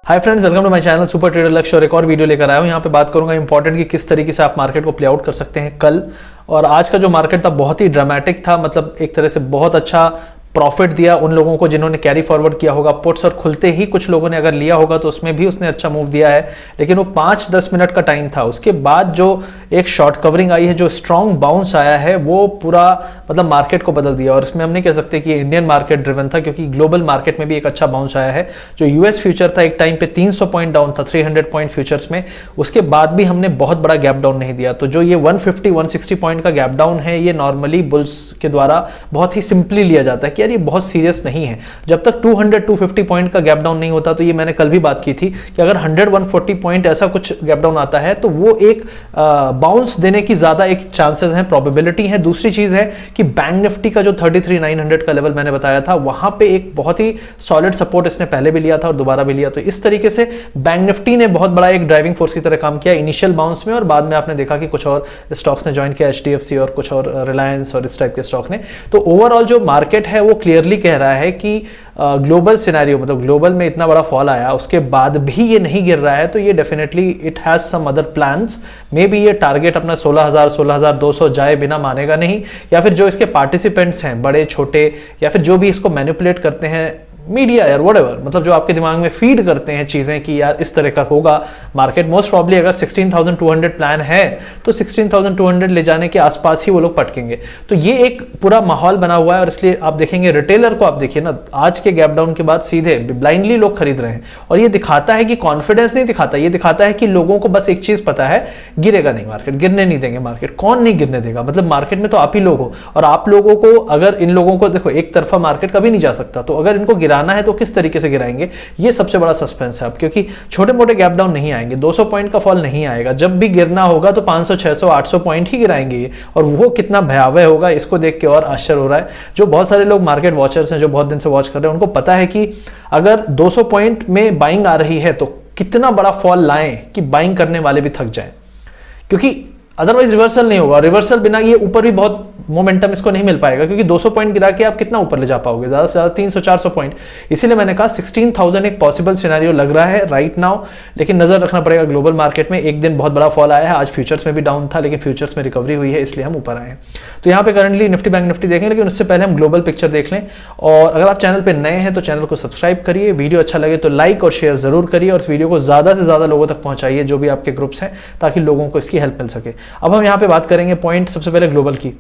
Hi friends, welcome to my channel super trader Lakshya. और एक और वीडियो लेकर आया हूँ। यहाँ पे बात करूंगा इंपॉर्टेंट कि किस तरीके से आप मार्केट को प्ले आउट कर सकते हैं कल। और आज का जो मार्केट था बहुत ही ड्रामेटिक था, मतलब एक तरह से बहुत अच्छा प्रॉफिट दिया उन लोगों को जिन्होंने कैरी फॉरवर्ड किया होगा पुट्स, और खुलते ही कुछ लोगों ने अगर लिया होगा तो उसमें भी उसने अच्छा मूव दिया है। लेकिन वो 5-10 मिनट का टाइम था, उसके बाद जो एक शॉर्ट कवरिंग आई है, जो स्ट्रॉन्ग बाउंस आया है, वो पूरा मतलब मार्केट को बदल दिया। और इसमें हम नहीं कह सकते कि इंडियन मार्केट ड्रिवन था, क्योंकि ग्लोबल मार्केट में भी एक अच्छा बाउंस आया है। जो यूएस फ्यूचर था एक टाइम पे 300 पॉइंट डाउन था, 300 पॉइंट फ्यूचर्स में, उसके बाद भी हमने बहुत बड़ा गैप डाउन नहीं दिया। तो जो ये 150-160 पॉइंट का गैप डाउन है, ये नॉर्मली बुल्स के द्वारा बहुत ही सिंपली लिया जाता है कि यार ये बहुत सीरियस नहीं है। जब तक 200-250 पॉइंट का गैप डाउन नहीं होता, तो ये मैंने कल भी बात की थी कि अगर 100-140 पॉइंट ऐसा कुछ गैप डाउन आता है तो वो एक बाउंस देने की ज्यादा एक चांसेस हैं, प्रोबेबिलिटी है। दूसरी चीज है कि बैंक निफ्टी का जो 33,900 का लेवल मैंने बताया था, वहां पे एक बहुत ही सॉलिड सपोर्ट इसने पहले भी लिया था और दोबारा भी लिया। तो इस तरीके से बैंक निफ्टी ने बहुत बड़ा एक ड्राइविंग फोर्स की तरह काम किया इनिशियल बाउंस में, और बाद में आपने देखा कि कुछ और स्टॉक्स ने ज्वाइन किया, HDFC और कुछ और रिलायंस और इस टाइप के स्टॉक ने। तो ओवरऑल जो मार्केट है वो क्लियरली कह रहा है कि ग्लोबल सिनेरियो, मतलब ग्लोबल में इतना बड़ा फॉल आया उसके बाद भी ये नहीं गिर रहा है, तो ये definitely it has some other plans. Maybe ये टारगेट अपना 16,000-16,200 जाए बिना मानेगा नहीं, या फिर जो इसके पार्टिसिपेंट्स हैं बड़े छोटे, या फिर जो भी इसको मैनिपुलेट करते हैं मीडिया यार व्हाटएवर, मतलब जो आपके दिमाग में फीड करते हैं चीजें कि यार इस तरह का होगा मार्केट, मोस्ट प्रॉब्ली अगर 16,200 प्लान है तो 16,200 ले जाने के आसपास ही वो लोग पटकेंगे। तो ये एक पूरा माहौल बना हुआ है, और इसलिए आप देखेंगे रिटेलर को, आप देखिए ना, आज के गैप डाउन के बाद सीधे ब्लाइंडली लोग खरीद रहे हैं। और ये दिखाता है कि कॉन्फिडेंस नहीं दिखाता, ये दिखाता है कि लोगों को बस एक चीज पता है, गिरेगा नहीं मार्केट, गिरने नहीं देंगे मार्केट। कौन नहीं गिरने देगा, मतलब मार्केट में तो आप ही लोग हो, और आप लोगों को अगर इन लोगों को देखो, एक तरफा मार्केट कभी नहीं जा सकता, तो अगर इनको गिराना है तो किस तरीके से गिराएंगे, ये सबसे बड़ा सस्पेंस है अब। क्योंकि छोटे मोटे गैप डाउन नहीं आएंगे, 200 पॉइंट का फॉल नहीं आएगा। जब भी गिरना होगा तो 500, 600, 800 पॉइंट ही गिराएंगे, और वो कितना भयावह होगा इसको देख के और आश्चर्य हो रहा है। जो बहुत सारे लोग मार्केट वॉचर्स हैं, जो बहुत दिन से वॉच कर रहे हैं, उनको पता है कि अगर 200 पॉइंट में बाइंग आ रही है तो कितना बड़ा फॉल लाएं कि बाइंग करने वाले भी थक जाएं, क्योंकि अदरवाइज रिवर्सल नहीं होगा। रिवर्सल बिना ये ऊपर भी बहुत मोमेंटम इसको नहीं मिल पाएगा, क्योंकि 200 पॉइंट गिरा के आप कितना ऊपर ले जा पाओगे, ज्यादा से ज्यादा 300-400 पॉइंट। इसीलिए मैंने कहा 16,000 एक पॉसिबल सिनेरियो लग रहा है राइट नाउ, लेकिन नजर रखना पड़ेगा ग्लोबल मार्केट में। एक दिन बहुत बड़ा फॉल आया है, आज फ्यूचर्स में भी डाउन था, लेकिन फ्यूचर्स में रिकवरी हुई है, इसलिए हम ऊपर आए हैं। तो यहाँ पे करंटली निफ्टी बैंक निफ्टी देखें, लेकिन उससे पहले हम ग्लोबल पिक्चर देख लें। और अगर आप चैनल पर नए हैं तो चैनल को सब्सक्राइब करिए, वीडियो अच्छा लगे तो लाइक और शेयर जरूर करिए, और इस वीडियो को ज्यादा से ज्यादा लोगों तक पहुंचाइए, जो भी आपके ग्रुप्स हैं, ताकि लोगों को इसकी हेल्प मिल सके। अब हम यहाँ पे बात करेंगे पॉइंट सबसे पहले ग्लोबल की।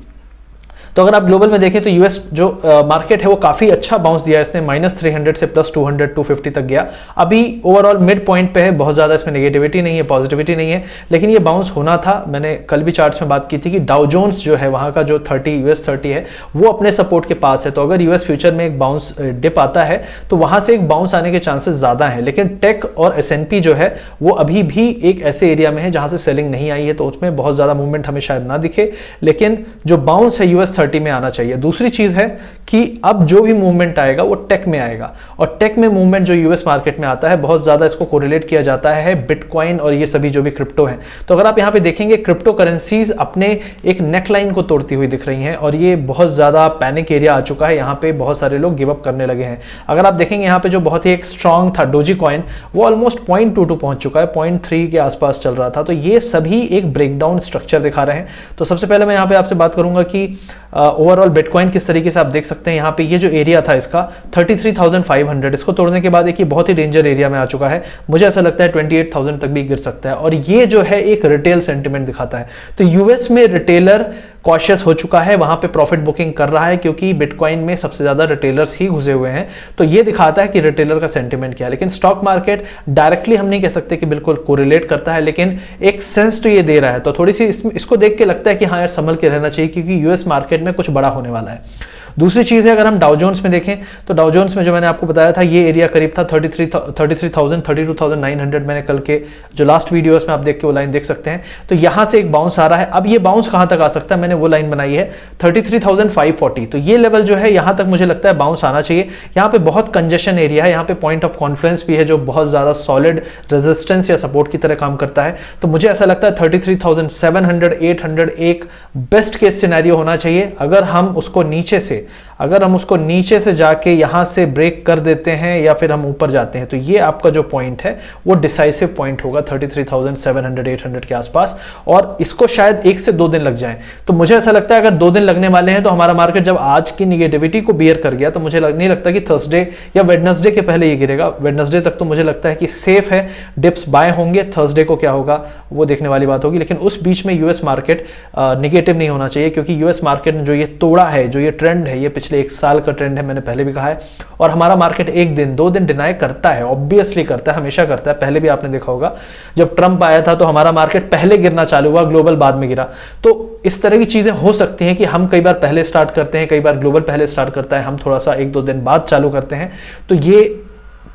तो अगर आप ग्लोबल में देखें तो यूएस जो मार्केट है वो काफी अच्छा बाउंस दिया है इसने, -300 से +200-250 तक गया। अभी ओवरऑल मिड पॉइंट पे है, बहुत ज्यादा इसमें नेगेटिविटी नहीं है, पॉजिटिविटी नहीं है, लेकिन ये बाउंस होना था। मैंने कल भी चार्ट्स में बात की थी कि डाउ जोन्स जो है वहां का जो 30 यूएस 30 है वो अपने सपोर्ट के पास है। तो अगर यूएस फ्यूचर में एक बाउंस डिप आता है तो वहां से एक बाउंस आने के चांसेस ज्यादा है। लेकिन टेक और S&P जो है वो अभी भी एक ऐसे एरिया में है जहां से सेलिंग नहीं आई है, तो उसमें बहुत ज्यादा मूवमेंट हमें शायद ना दिखे, लेकिन जो बाउंस है यूएस 30 में आना चाहिए। दूसरी चीज है कि अब जो भी मूवमेंट आएगा वो टेक में आएगा, और टेक में मूवमेंट जो यूएस मार्केट में आता है बहुत ज्यादा इसको कोरिलेट किया जाता है बिटकॉइन और ये सभी जो भी क्रिप्टो है। तो अगर आप यहां पे देखेंगे क्रिप्टो करेंसीज अपने एक नेकलाइन को तोड़ती हुई दिख रही हैं, और ये बहुत ज्यादा पैनिक एरिया आ चुका है। यहां पे बहुत सारे लोग गिव अप करने लगे हैं। अगर आप देखेंगे यहां पे जो बहुत ही एक स्ट्रॉन्ग था डोजी कॉइन, वो ऑलमोस्ट 0.22 पहुंच चुका है, 0.3 के आसपास चल रहा था। तो ये सभी एक ब्रेकडाउन स्ट्रक्चर दिखा रहे हैं। तो सबसे पहले मैं यहां पे आपसे बात करूंगा कि ओवरऑल बिटकॉइन किस तरीके से आप देख सकते हैं। यहाँ पे ये जो एरिया था इसका 33,500, इसको तोड़ने के बाद एक ये बहुत ही डेंजर एरिया में आ चुका है। मुझे ऐसा लगता है 28,000 तक भी गिर सकता है, और ये जो है एक रिटेल सेंटिमेंट दिखाता है। तो यूएस में रिटेलर कॉशियस हो चुका है, वहां पे प्रॉफिट बुकिंग कर रहा है, क्योंकि बिटकॉइन में सबसे ज्यादा रिटेलर्स ही घुसे हुए हैं। तो ये दिखाता है कि रिटेलर का सेंटिमेंट क्या है। लेकिन स्टॉक मार्केट डायरेक्टली हम नहीं कह सकते कि बिल्कुल कोरिलेट करता है, लेकिन एक सेंस तो ये दे रहा है। तो थोड़ी सी इसको देख के लगता है कि हाँ यार संभल के रहना चाहिए, क्योंकि यूएस मार्केट में कुछ बड़ा होने वाला है। दूसरी चीज है, अगर हम डाउ जोन्स में देखें तो डाउ जोन्स में जो मैंने आपको बताया था ये एरिया करीब था 33,000 32,900। मैंने कल के जो लास्ट वीडियोस में आप देख के वो लाइन देख सकते हैं। तो यहां से एक बाउंस आ रहा है। अब ये बाउंस कहां तक आ सकता है, मैंने वो लाइन बनाई है 33,540। तो ये लेवल जो है यहां तक मुझे लगता है बाउंस आना चाहिए। यहां पे बहुत कंजेशन एरिया है, यहां पे पॉइंट ऑफ कॉन्फ्रेंस भी है जो बहुत ज्यादा सॉलिड रेजिस्टेंस या सपोर्ट की तरह काम करता है। तो मुझे ऐसा लगता है 33,700 800 एक बेस्ट केस सिनेरियो होना चाहिए। अगर हम उसको नीचे से अगर हम उसको नीचे से जाके यहाँ से ब्रेक कर देते हैं या फिर हम ऊपर जाते हैं, तो ये आपका जो पॉइंट है वो डिसाइसिव पॉइंट होगा 33,700 800 के आसपास, और इसको शायद 1 से 2 दिन लग जाए। तो मुझे ऐसा लगता है अगर 2 दिन लगने वाले हैं तो हमारा मार्केट जब आज की निगेटिविटी को बियर कर गया तो मुझे नहीं लगता कि थर्सडे या वेडनेसडे के पहले ये गिरेगा। वेडनेसडे तक तो मुझे लगता है कि सेफ है, डिप्स बाय होंगे। थर्सडे को क्या होगा वो देखने वाली बात होगी, लेकिन उस बीच में यूएस मार्केट नेगेटिव नहीं होना चाहिए, क्योंकि यूएस मार्केट ने जो ये तोड़ा है, जो ये ट्रेंड है, ये पिछले 1 साल का ट्रेंड है, मैंने पहले भी कहा है। और हमारा मार्केट 1 दिन 2 दिन डिनाई करता है, ऑब्वियसली करता है, हमेशा करता है। पहले भी आपने देखा होगा जब ट्रंप आया था तो हमारा मार्केट पहले गिरना चालू हुआ, ग्लोबल बाद में गिरा। तो इस तरह की चीजें हो सकती हैं कि हम कई बार पहले स्टार्ट करते हैं, कई बार ग्लोबल पहले स्टार्ट करता है, हम थोड़ा सा 1-2 दिन बाद चालू करते हैं। तो ये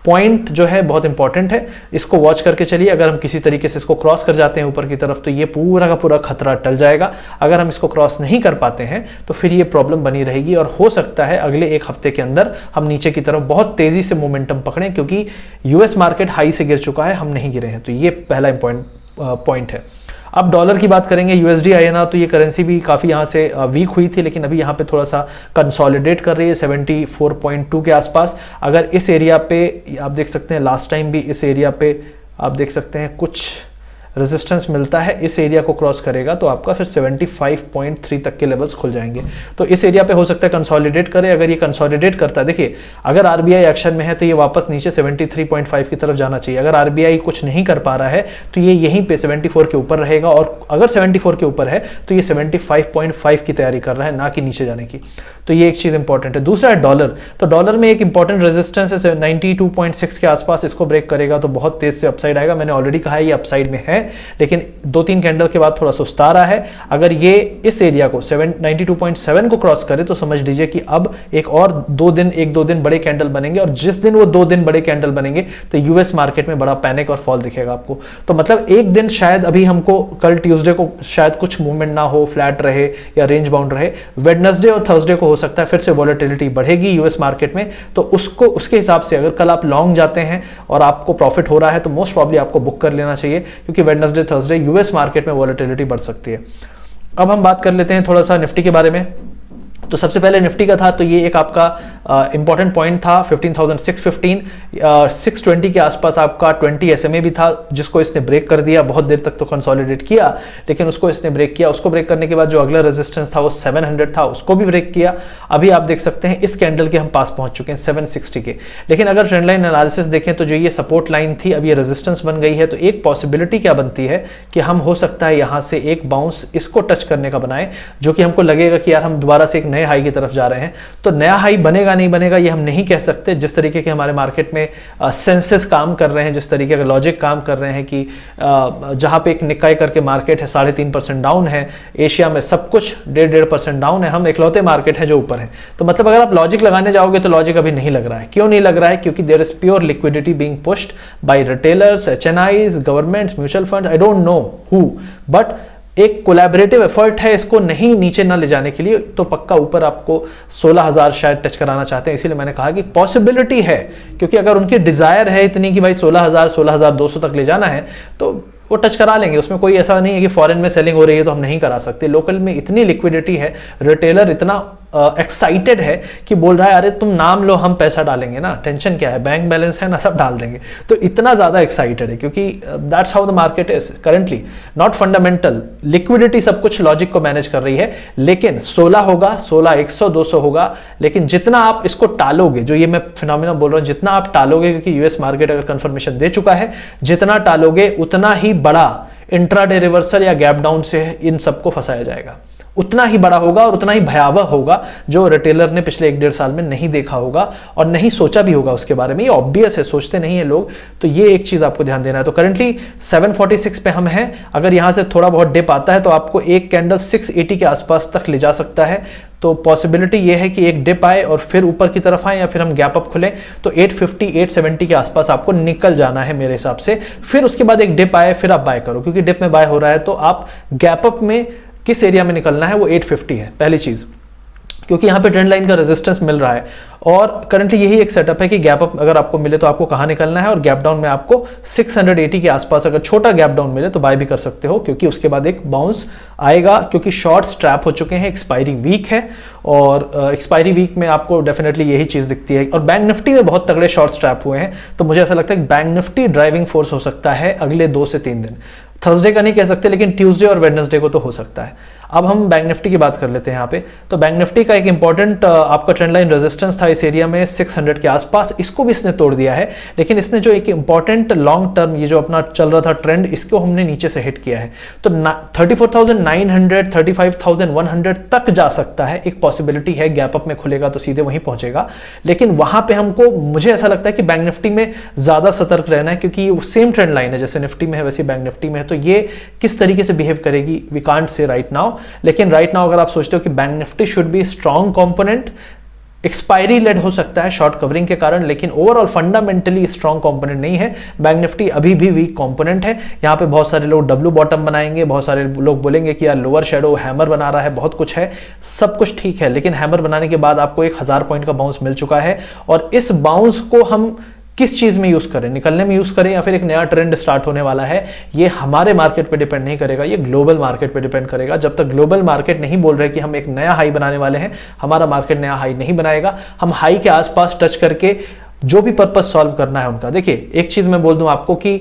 पॉइंट जो है बहुत इंपॉर्टेंट है, इसको वॉच करके चलिए। अगर हम किसी तरीके से इसको क्रॉस कर जाते हैं ऊपर की तरफ तो ये पूरा का पूरा खतरा टल जाएगा। अगर हम इसको क्रॉस नहीं कर पाते हैं तो फिर ये प्रॉब्लम बनी रहेगी, और हो सकता है अगले 1 हफ्ते के अंदर हम नीचे की तरफ बहुत तेजी से मोमेंटम पकड़ें, क्योंकि यूएस मार्केट हाई से गिर चुका है, हम नहीं गिरे हैं। तो ये पहला पॉइंट है। अब डॉलर की बात करेंगे, यूएसडी आईएनआर, तो ये करेंसी भी काफ़ी यहाँ से वीक हुई थी, लेकिन अभी यहाँ पे थोड़ा सा कंसोलिडेट कर रही है 74.2 के आसपास। अगर इस एरिया पे आप देख सकते हैं, लास्ट टाइम भी इस एरिया पे आप देख सकते हैं कुछ रेजिस्टेंस मिलता है, इस एरिया को क्रॉस करेगा तो आपका फिर 75.3 तक के लेवल्स खुल जाएंगे। तो इस एरिया पे हो सकता है कंसोलिडेट करे। अगर ये कंसोलिडेट करता है, देखिए अगर आरबीआई एक्शन में है तो ये वापस नीचे 73.5 की तरफ जाना चाहिए। अगर आरबीआई कुछ नहीं कर पा रहा है तो ये यहीं पे 74 के ऊपर रहेगा, और अगर 74 के ऊपर है तो ये 75.5 की तैयारी कर रहा है, ना कि नीचे जाने की। तो ये एक चीज़ इंपॉर्टेंट है। दूसरा है डॉलर, तो डॉलर में एक इंपॉर्टेंट रेजिस्टेंस है 92.6 के आसपास, इसको ब्रेक करेगा तो बहुत तेज से अपसाइड आएगा। मैंने ऑलरेडी कहा है ये अपसाइड में है, लेकिन 2-3 कैंडल के बाद थोड़ा सुस्ता रहा है। अगर ये इस एरिया को 92.7 को क्रॉस करे तो समझ लीजिए कि अब एक और 1-2 दिन बड़े कैंडल बनेंगे, और जिस दिन वो 2 दिन बड़े कैंडल बनेंगे तो यूएस मार्केट में बड़ा पैनिक और फॉल दिखेगा आपको। तो मतलब एक दिन शायद अभी हमको कल ट्यूसडे को शायद कुछ मूवमेंट ना हो, फ्लैट रहे या रेंज बाउंड रहे। वेडनेसडे और थर्सडे को हो सकता है फिर से वॉलेटिलिटी बढ़ेगी यूएस मार्केट में, तो उसके हिसाब से अगर कल आप लॉन्ग जाते हैं और आपको प्रॉफिट हो रहा है तो मोस्ट प्रॉब्ली आपको बुक कर लेना चाहिए, क्योंकि वेडनेसडे थर्सडे यूएस मार्केट में वॉलेटिलिटी बढ़ सकती है। अब हम बात कर लेते हैं थोड़ा सा निफ्टी के बारे में। तो सबसे पहले निफ्टी का था, तो ये एक आपका इंपॉर्टेंट पॉइंट था 15,615, 620 के आसपास आपका 20 SMA भी था, जिसको इसने ब्रेक कर दिया। बहुत देर तक तो कंसोलिडेट किया, लेकिन उसको इसने ब्रेक किया। उसको ब्रेक करने के बाद जो अगला रेजिस्टेंस था वो 700 था, उसको भी ब्रेक किया। अभी आप देख सकते हैं इस कैंडल के हम पास पहुंच चुके हैं 760 के। लेकिन अगर ट्रेंड लाइन एनालिसिस देखें तो जो ये सपोर्ट लाइन थी अब ये रेजिस्टेंस बन गई है। तो एक पॉसिबिलिटी क्या बनती है कि हम हो सकता है यहाँ से एक बाउंस इसको टच करने का बनाए, जो कि हमको लगेगा कि यार हम दोबारा से एक नए हाई की तरफ जा रहे हैं। तो नया हाई बनेगा नहीं बनेगा ये हम नहीं कह सकते। जिस तरीके के हमारे मार्केट में सेंसेस काम कर रहे हैं, जिस तरीके का लॉजिक काम कर रहे हैं कि जहां पे एक निकाय करके मार्केट है 3.5% डाउन है, एशिया में सब कुछ 1.5% डाउन है, हम इकलौते मार्केट है जो ऊपर है। तो मतलब अगर आप लॉजिक लगाने जाओगे तो लॉजिक अभी नहीं लग रहा है। क्यों नहीं लग रहा है? क्योंकि there is pure liquidity being pushed by retailers, HNIs, governments, mutual fund, I don't know who, but एक कोलैबोरेटिव एफर्ट है इसको नहीं नीचे ना ले जाने के लिए। तो पक्का ऊपर आपको 16,000 शायद टच कराना चाहते हैं, इसीलिए मैंने कहा कि पॉसिबिलिटी है, क्योंकि अगर उनकी डिजायर है इतनी कि भाई 16,000 16,200 तक ले जाना है तो वो टच करा लेंगे। उसमें कोई ऐसा नहीं है कि फॉरेन में सेलिंग हो रही है तो हम नहीं करा सकते। लोकल में इतनी लिक्विडिटी है, रिटेलर इतना एक्साइटेड है कि बोल रहा है अरे तुम नाम लो हम पैसा डालेंगे ना, टेंशन क्या है, बैंक बैलेंस है ना, सब डाल देंगे। तो इतना ज्यादा एक्साइटेड है क्योंकि that's how the market is currently, not fundamental. Liquidity सब कुछ लॉजिक को मैनेज कर रही है, लेकिन 16 होगा, 16, 100, 200 होगा, लेकिन जितना आप इसको टालोगे, जो ये मैं फिनोमेना बोल रहा हूं, जितना आप टालोगे, क्योंकि यूएस मार्केट अगर कंफर्मेशन दे चुका है, जितना टालोगे उतना ही बड़ा इंट्राडे रिवर्सल या गैप डाउन से इन सबको फंसाया जाएगा। उतना ही बड़ा होगा और उतना ही भयावह होगा, जो रिटेलर ने पिछले 1-1.5 साल में नहीं देखा होगा और नहीं सोचा भी होगा उसके बारे में। ये ऑब्वियस है, सोचते नहीं है लोग। तो ये एक चीज आपको ध्यान देना है। तो करंटली 746 पे हम हैं। अगर यहां से थोड़ा बहुत डिप आता है तो आपको एक कैंडल 680 के आसपास तक ले जा सकता है। तो पॉसिबिलिटी ये है कि एक डिप आए और फिर ऊपर की तरफ आए, या फिर हम गैप अप खुलें तो 850 870 के आसपास आपको निकल जाना है मेरे हिसाब से। फिर उसके बाद एक डिप आए फिर आप बाय करो, क्योंकि डिप में बाय हो रहा है तो आप गैप अप में किस एरिया में निकलना है वो 850 है पहली चीज। क्योंकि यहाँ पे ट्रेंड लाइन का रेजिस्टेंस मिल रहा है और करंटली यही एक सेटअप है कि गैप अप अगर आपको मिले तो आपको कहाँ निकलना है, और गैप डाउन में आपको 680 के आसपास अगर छोटा गैप डाउन मिले तो बाय भी कर सकते हो, क्योंकि उसके बाद एक बाउंस आएगा, क्योंकि शॉर्ट्स ट्रैप हो चुके हैं, एक्सपायरी वीक है और एक्सपायरी वीक में आपको डेफिनेटली यही चीज दिखती है। और बैंक निफ्टी में बहुत तगड़े शॉर्ट्स ट्रैप हुए हैं, तो मुझे ऐसा लगता है कि बैंक निफ्टी ड्राइविंग फोर्स हो सकता है अगले 2 से 3 दिन। थर्सडे का नहीं कह सकते, लेकिन ट्यूसडे और वेडनेसडे को तो हो सकता है। अब हम बैंक निफ्टी की बात कर लेते हैं यहाँ पे। तो बैंक निफ्टी का एक इंपॉर्टेंट आपका ट्रेंड लाइन रेजिस्टेंस था इस एरिया में 600 के आसपास, इसको भी इसने तोड़ दिया है, लेकिन इसने जो एक इंपॉर्टेंट लॉन्ग टर्म ये जो अपना चल रहा था ट्रेंड, इसको हमने नीचे से हिट किया है। तो 34,900 35,100 तक जा सकता है, एक पॉसिबिलिटी है, गैप अप में खुलेगा तो सीधे वहीं पहुंचेगा। लेकिन वहां पे हमको, मुझे ऐसा लगता है कि बैंक निफ्टी में ज्यादा सतर्क रहना है, क्योंकि सेम ट्रेंड लाइन है जैसे निफ्टी में है वैसे बैंक निफ्टी में है, तो ये किस तरीके से बिहेव करेगी we can't say right now. लेकिन राइट नाउ अगर आप सोचते हो कि bank Nifty should be strong component, expiry led हो सकता है शॉर्ट कवरिंग के कारण, लेकिन ओवरऑल फंडामेंटली स्ट्रॉन्ग कंपोनेंट नहीं है। बैंक निफ्टी अभी भी वीक कंपोनेंट है। यहां पे बहुत सारे लोग डब्ल्यू बॉटम बनाएंगे, बहुत सारे लोग बोलेंगे कि यार लोअर शेडो हैमर बना रहा है, बहुत कुछ है, सब कुछ ठीक है, लेकिन हैमर बनाने के बाद आपको 1000 पॉइंट का बाउंस मिल चुका है, और इस बाउंस को हम किस चीज में यूज करें, निकलने में यूज करें या फिर एक नया ट्रेंड स्टार्ट होने वाला है, ये हमारे मार्केट पे डिपेंड नहीं करेगा, ये ग्लोबल मार्केट पे डिपेंड करेगा। जब तक ग्लोबल मार्केट नहीं बोल रहे कि हम एक नया हाई बनाने वाले हैं, हमारा मार्केट नया हाई नहीं बनाएगा। हम हाई के आसपास टच करके जो भी पर्पस सॉल्व करना है उनका, देखिए एक चीज मैं बोल दूं आपको कि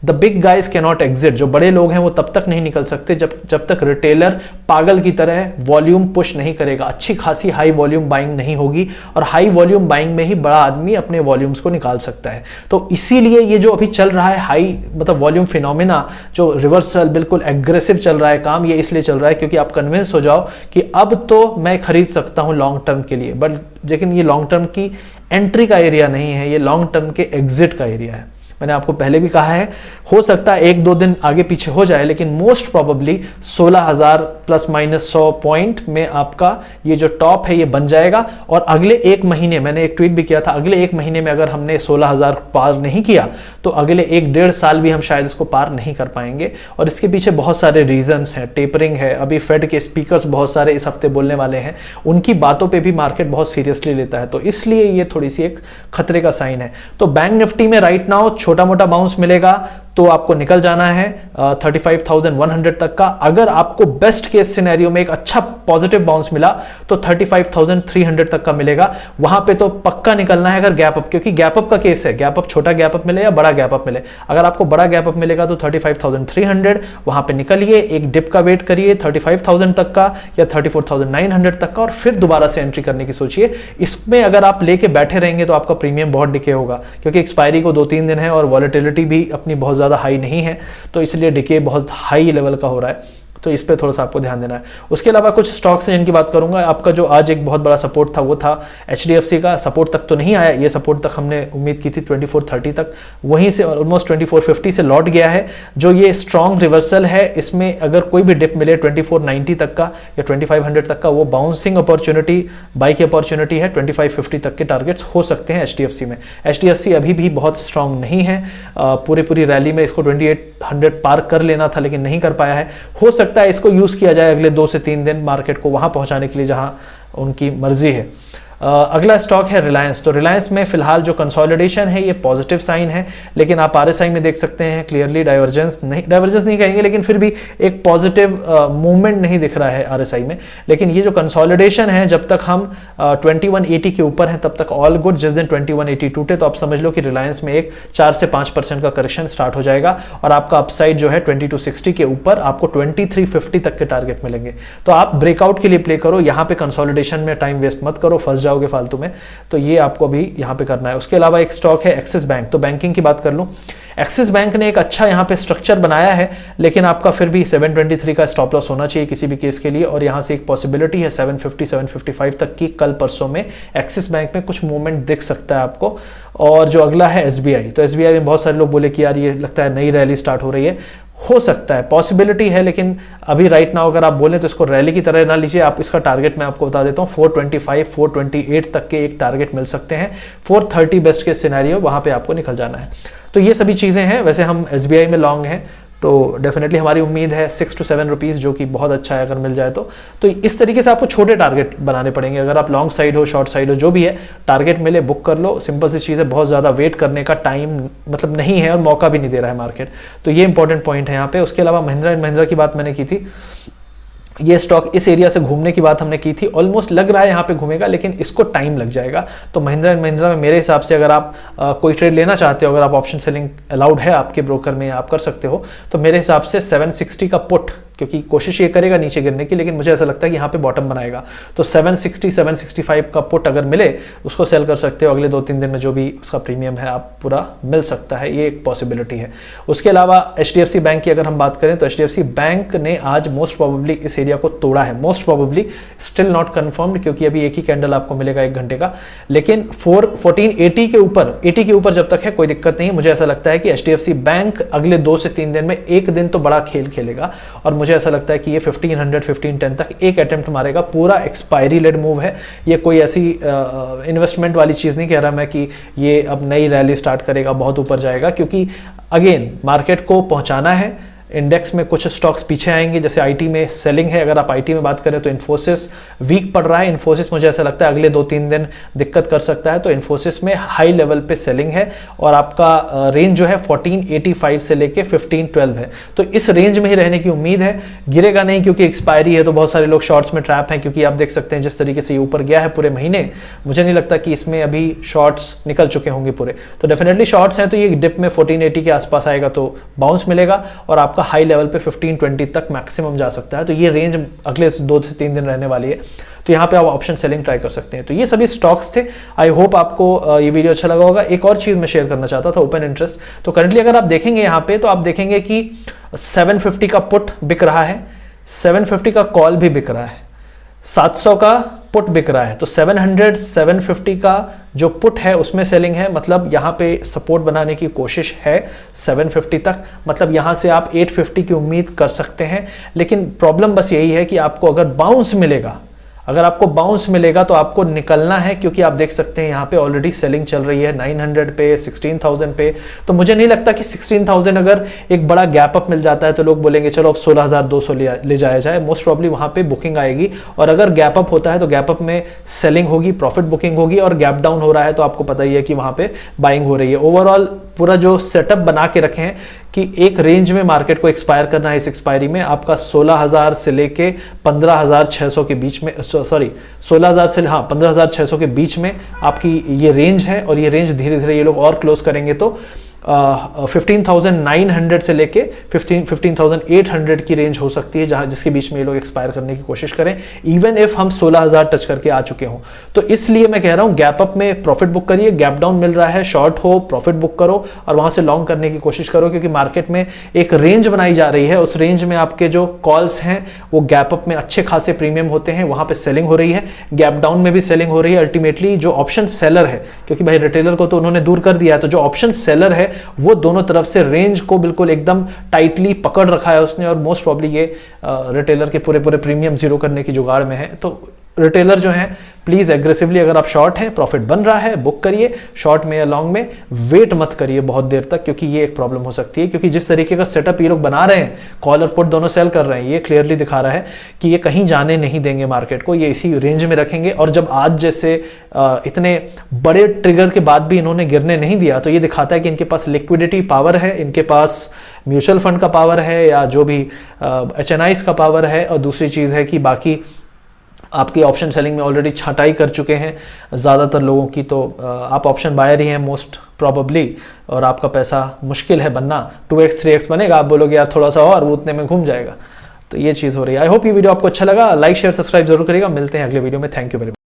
the big guys can not exit, जो बड़े लोग हैं वो तब तक नहीं निकल सकते जब तक रिटेलर पागल की तरह वॉल्यूम पुश नहीं करेगा, अच्छी खासी हाई वॉल्यूम बाइंग नहीं होगी, और हाई वॉल्यूम बाइंग में ही बड़ा आदमी अपने वॉल्यूम्स को निकाल सकता है। तो इसीलिए ये जो अभी चल रहा है हाई मतलब वॉल्यूम फिनोमिना, जो रिवर्सल बिल्कुल एग्रेसिव चल रहा है काम, ये इसलिए चल रहा है क्योंकि आप कन्विंस हो जाओ कि अब तो मैं खरीद सकता हूं लॉन्ग टर्म के लिए, बट लेकिन ये लॉन्ग टर्म की एंट्री का एरिया नहीं है, ये लॉन्ग टर्म के एग्जिट का एरिया है। मैंने आपको पहले भी कहा है, हो सकता है 1-2 दिन आगे पीछे हो जाए, लेकिन most probably 16,000 plus minus 100 point में आपका ये जो टॉप है ये बन जाएगा। और अगले 1 महीने, मैंने एक ट्वीट भी किया था, अगले 1 महीने में अगर हमने 16,000 पार नहीं किया तो अगले 1-1.5 साल भी हम शायद इसको पार नहीं कर पाएंगे। और इसके पीछे बहुत सारे रीजंस हैं, टेपरिंग है, अभी फेड के स्पीकर्स बहुत सारे इस हफ्ते बोलने वाले हैं, उनकी बातों पर भी मार्केट बहुत सीरियसली लेता है, तो इसलिए ये थोड़ी सी एक खतरे का साइन है। तो बैंक निफ्टी में राइट नाउ छोटा मोटा बाउंस मिलेगा तो आपको निकल जाना है 35,100 तक का। अगर आपको बेस्ट केस सिनेरियो में एक अच्छा पॉजिटिव बाउंस मिला तो 35,300 तक का मिलेगा, वहां पे तो पक्का निकलना है अगर गैप अप, क्योंकि गैप अप का केस है, गैप अप छोटा गैप अप मिले या बड़ा गैप अप मिले। अगर आपको बड़ा गैप अप मिलेगा तो 35,300 वहां पे निकलिए, एक डिप का वेट करिए 35,000 तक का या 34,900 तक का, और फिर दोबारा से एंट्री करने की सोचिए। इसमें अगर आप लेके बैठे रहेंगे तो आपका प्रीमियम बहुत डिके होगा, क्योंकि एक्सपायरी को 2-3 दिन है और वॉलेटिलिटी भी अपनी बहुत ज्यादा हाई नहीं है, तो इसलिए डिके बहुत हाई लेवल का हो रहा है, तो इस पे थोड़ा सा आपको ध्यान देना है। उसके अलावा कुछ स्टॉक्स हैं जिनकी बात करूंगा। आपका जो आज एक बहुत बड़ा सपोर्ट था वो था HDFC का, सपोर्ट तक तो नहीं आया, ये सपोर्ट तक हमने उम्मीद की थी 2430 तक, वहीं से ऑलमोस्ट 2450 से लौट गया है। जो ये स्ट्रॉन्ग रिवर्सल है, इसमें अगर कोई भी डिप मिले 2490 तक का या 2500 तक का, वो बाउंसिंग अपॉर्चुनिटी, बाई की अपॉर्चुनिटी है। 2550 तक के टारगेट्स हो सकते हैं HDFC में। HDFC अभी भी बहुत स्ट्रॉन्ग नहीं है, पूरी रैली में इसको 2800 पार कर लेना था लेकिन नहीं कर पाया है। हो सकता है इसको यूज किया जाए अगले 2 से 3 दिन मार्केट को वहां पहुंचाने के लिए जहां उनकी मर्जी है। अगला स्टॉक है रिलायंस। तो रिलायंस में फिलहाल जो कंसोलिडेशन है ये पॉजिटिव साइन है, लेकिन आप RSI में देख सकते हैं क्लियरली डाइवर्जेंस नहीं कहेंगे, लेकिन फिर भी एक पॉजिटिव मूवमेंट नहीं दिख रहा है RSI में। लेकिन ये जो कंसोलिडेशन है, जब तक हम 2180 के ऊपर हैं तब तक ऑल गुड। जिस दिन 2180 टूटे तो आप समझ लो कि रिलायंस में एक 4 से 5% का करेक्शन स्टार्ट हो जाएगा, और आपका अपसाइड जो है 2260 के ऊपर आपको 2350 तक के टारगेट मिलेंगे। तो आप ब्रेकआउट के लिए प्ले करो, यहाँ पे कंसोलिडेशन में टाइम वेस्ट मत करो, फंस जाओगे फालतू में, तो ये आपको अभी यहां पे करना है। उसके अलावा एक स्टॉक है एक्सिस बैंक। तो बैंकिंग की बात कर लूं, एक्सिस बैंक ने एक अच्छा यहां पे स्ट्रक्चर बनाया है, लेकिन आपका फिर भी 723 का स्टॉप लॉस होना चाहिए किसी भी केस के लिए, और यहां से एक पॉसिबिलिटी है 750 755 तक की कल परसों में एक्सिस बैंक में कुछ मूवमेंट दिख सकता है आपको। और जो अगला है SBI। तो SBI में बहुत सारे लोग बोले कि यार ये लगता है नई रैली स्टार्ट हो रही है, हो सकता है, पॉसिबिलिटी है, लेकिन अभी राइट नाउ अगर आप बोलें तो इसको रैली की तरह ना लीजिए। आप इसका टारगेट मैं आपको बता देता हूं, 425 428 तक के एक टारगेट मिल सकते हैं। 430 बेस्ट के सिनेरियो, वहां पे आपको निकल जाना है। तो ये सभी चीजें हैं। वैसे हम SBI में लॉन्ग हैं, तो डेफिनेटली हमारी उम्मीद है 6 to 7 रुपीज़, जो कि बहुत अच्छा है अगर मिल जाए तो इस तरीके से आपको छोटे टारगेट बनाने पड़ेंगे। अगर आप लॉन्ग साइड हो, शॉर्ट साइड हो, जो भी है, टारगेट मिले बुक कर लो, सिंपल सी चीज़ है। बहुत ज़्यादा वेट करने का टाइम मतलब नहीं है और मौका भी नहीं दे रहा है मार्केट, तो ये इंपॉर्टेंट पॉइंट है यहाँ पे। उसके अलावा महिंद्रा एंड महिंद्रा की बात मैंने की थी, ये स्टॉक इस एरिया से घूमने की बात हमने की थी, ऑलमोस्ट लग रहा है यहाँ पे घूमेगा, लेकिन इसको टाइम लग जाएगा। तो महिंद्रा एंड महिंद्रा में मेरे हिसाब से अगर आप कोई ट्रेड लेना चाहते हो, अगर आप ऑप्शन सेलिंग अलाउड है आपके ब्रोकर में, आप कर सकते हो, तो मेरे हिसाब से 760 का पुट, क्योंकि कोशिश ये करेगा नीचे गिरने की, लेकिन मुझे ऐसा लगता है कि यहाँ पे बॉटम बनाएगा, तो 760 765 का पुट अगर मिले उसको सेल कर सकते हो। अगले 2-3 दिन में जो भी उसका प्रीमियम है आप पूरा मिल सकता है, ये एक पॉसिबिलिटी है। उसके अलावा HDFC बैंक की अगर हम बात करें तो HDFC बैंक ने आज मोस्ट प्रोबेबली इस एरिया को तोड़ा है, most probably, still not confirmed, क्योंकि अभी एक ही कैंडल आपको मिलेगा 1 घंटे का, लेकिन 1480 के ऊपर, 80 के ऊपर जब तक है कोई दिक्कत नहीं। मुझे ऐसा लगता है कि HDFC बैंक अगले 2 से 3 दिन में एक दिन तो बड़ा खेल खेलेगा, और मुझे ऐसा लगता है कि ये 1500 1510 तक एक अटेम्प्ट मारेगा। पूरा एक्सपायरी लेड मूव है, ये कोई ऐसी इन्वेस्टमेंट वाली चीज़ नहीं कह रहा मैं कि ये अब नई रैली स्टार्ट करेगा, बहुत ऊपर जाएगा, क्योंकि अगेन मार्केट को पहुंचाना है। इंडेक्स में कुछ स्टॉक्स पीछे आएंगे, जैसे आईटी में सेलिंग है। अगर आप आईटी में बात करें तो इन्फोसिस वीक पड़ रहा है, इन्फोसिस मुझे ऐसा लगता है अगले 2-3 दिन दिक्कत कर सकता है, तो इन्फोसिस में हाई लेवल पे सेलिंग है, और आपका रेंज जो है 1485 से लेके 1512 है, तो इस रेंज में ही रहने की उम्मीद है। गिरेगा नहीं, क्योंकि एक्सपायरी है, तो बहुत सारे लोग शॉर्ट्स में ट्रैप हैं, क्योंकि आप देख सकते हैं जिस तरीके से ये ऊपर गया है पूरे महीने, मुझे नहीं लगता कि इसमें अभी शॉर्ट्स निकल चुके होंगे पूरे, तो डेफिनेटली शॉर्ट्स हैं, तो ये डिप में 1480 के आसपास आएगा तो बाउंस मिलेगा, और आपका हाई लेवल पे 1520 तक मैक्सिमम जा सकता है, तो ये रेंज अगले 2 से 3 दिन रहने वाली है, तो यहाँ पे आप ऑप्शन सेलिंग ट्राई कर सकते हैं। तो ये सभी स्टॉक्स थे। आई होप आपको ये वीडियो अच्छा लगा होगा। एक और चीज़ मैं शेयर करना चाहता था, ओपन इंटरेस्ट। तो करंटली अगर आप देखेंगे यहाँ पे, तो आप देखेंगे कि 750 का पुट बिक रहा है, 750 का कॉल भी बिक रहा है, 700 का पुट बिक रहा है, तो 700 750 का जो पुट है उसमें सेलिंग है, मतलब यहाँ पे सपोर्ट बनाने की कोशिश है 750 तक, मतलब यहाँ से आप 850 की उम्मीद कर सकते हैं। लेकिन प्रॉब्लम बस यही है कि आपको अगर बाउंस मिलेगा, अगर आपको बाउंस मिलेगा तो आपको निकलना है, क्योंकि आप देख सकते हैं यहाँ पे ऑलरेडी सेलिंग चल रही है 900 पे, 16,000 पे, तो मुझे नहीं लगता कि 16,000 अगर एक बड़ा गैप अप मिल जाता है तो लोग बोलेंगे चलो अब 16,200 ले जाया जाए। मोस्ट प्रॉब्ली वहाँ पे बुकिंग आएगी, और अगर गैप अप होता है तो गैप अप में सेलिंग होगी, प्रॉफिट बुकिंग होगी, और गैप डाउन हो रहा है तो आपको पता ही है कि वहाँ पे बाइंग हो रही है। ओवरऑल पूरा जो सेटअप बना के रखे हैं कि एक रेंज में मार्केट को एक्सपायर करना है, इस एक्सपायरी में आपका 16,000 से लेके 15,600 के बीच में, सॉरी 16,000 से 15,600 के बीच में आपकी ये रेंज है, और ये रेंज धीरे धीरे ये लोग और क्लोज करेंगे तो 15,900 से लेके 15,800 की रेंज हो सकती है, जहां जिसके बीच में ये लोग एक्सपायर करने की कोशिश करें, इवन इफ हम 16,000 टच करके आ चुके हों। तो इसलिए मैं कह रहा हूं गैप अप में प्रॉफिट बुक करिए, गैप डाउन मिल रहा है, शॉर्ट हो प्रॉफिट बुक करो, और वहां से लॉन्ग करने की कोशिश करो, क्योंकि मार्केट में एक रेंज बनाई जा रही है, उस रेंज में आपके जो कॉल्स हैं वो गैप अप में अच्छे खासे प्रीमियम होते हैं, वहां पे सेलिंग हो रही है, गैप डाउन में भी सेलिंग हो रही है। अल्टीमेटली जो ऑप्शन सेलर है, क्योंकि भाई रिटेलर को तो उन्होंने दूर कर दिया है, तो जो ऑप्शन सेलर है वो दोनों तरफ से रेंज को बिल्कुल एकदम टाइटली पकड़ रखा है उसने, और मोस्ट प्रॉब्ली ये रिटेलर के पूरे प्रीमियम जीरो करने की जुगाड़ में है। तो रिटेलर जो है प्लीज एग्रेसिवली, अगर आप शॉर्ट हैं, प्रॉफिट बन रहा है, बुक करिए, शॉर्ट में या लॉन्ग में वेट मत करिए बहुत देर तक, क्योंकि ये एक प्रॉब्लम हो सकती है। क्योंकि जिस तरीके का सेटअप ये लोग बना रहे हैं, कॉल और पुट दोनों सेल कर रहे हैं, ये क्लियरली दिखा रहा है कि ये कहीं जाने नहीं देंगे मार्केट को, ये इसी रेंज में रखेंगे। और जब आज जैसे इतने बड़े ट्रिगर के बाद भी इन्होंने गिरने नहीं दिया, तो ये दिखाता है कि इनके पास लिक्विडिटी पावर है, इनके पास म्यूचुअल फंड का पावर है, या जो भी HNIs का पावर है। और दूसरी चीज है कि बाकी आपकी ऑप्शन सेलिंग में ऑलरेडी छटाई कर चुके हैं ज़्यादातर लोगों की, तो आप ऑप्शन बायर ही हैं मोस्ट प्रॉबली, और आपका पैसा मुश्किल है बनना, 2x 3x बनेगा, आप बोलोगे यार थोड़ा सा और, वो उतने में घूम जाएगा। तो ये चीज़ हो रही है। आई होप ये वीडियो आपको अच्छा लगा, लाइक शेयर सब्सक्राइब जरूर करिएगा। मिलते हैं अगले वीडियो में, थैंक यू वेरी मच।